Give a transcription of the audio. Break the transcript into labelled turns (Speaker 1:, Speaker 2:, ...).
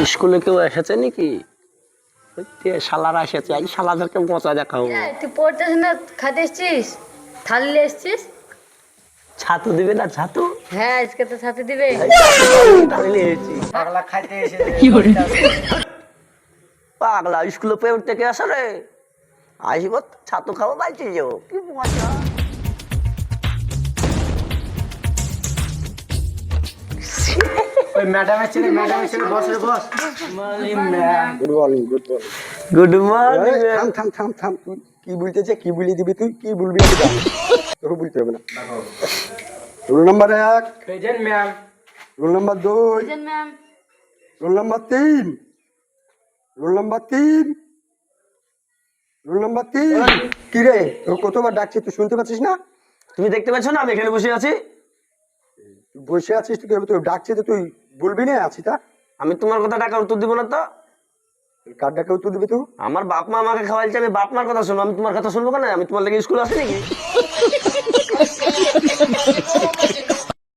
Speaker 1: স্কুলে কেউ এসেছে নাকি? শালারা এসেছে, এই শালাদেরকে মজা দেখাও।
Speaker 2: তুই পড়তেছ না, খাতে এসছিস, থালি এসছিস?
Speaker 1: ছাতু দিবে না? ছাতু
Speaker 2: হ্যাঁ, আজকে তো ছাতে দিবে।
Speaker 3: পাগলা খাইতে এসে
Speaker 1: পাগলা স্কুলে পেয়ে উঠতে কে আসে রে? আসিব ছাতু খাবো, বাইচে যাবো, কি মজা।
Speaker 3: ওই ম্যাডামের ছেলে বস রে boss.
Speaker 4: Good morning, good morning.
Speaker 1: Good morning.
Speaker 4: থাম থাম থাম থাম, তুই কি বলতেছে? কি বলি দিবি? তুই কি বলবি? আমি জানি, তোকে বলতে হবে না। Roll number 1,
Speaker 3: present ma'am.
Speaker 4: Roll number 2,
Speaker 2: ma'am.
Speaker 4: Roll number 3, roll number 3, roll number 3। কি রে, তোর কতবার ডাকছি, তুই শুনতে পাচ্ছিস না?
Speaker 1: তুমি দেখতে পাচ্ছ না আমি এখানে বসে আছি?
Speaker 4: তুই বসে আছিস, তুই ডাকছে তো তুই বলবি না আছি তা?
Speaker 1: আমি তোমার কথা টাকা উত্তর দিব না তো?
Speaker 4: কার ডাকে উত্তর দিবি তুই?
Speaker 1: আমার বাপ মা আমাকে খাওয়াইছে, আমি বাপ মার কথা শুনবো? আমি তোমার কথা শুনবো কেন? আমি তোমার লেগে স্কুল আসি নাকি?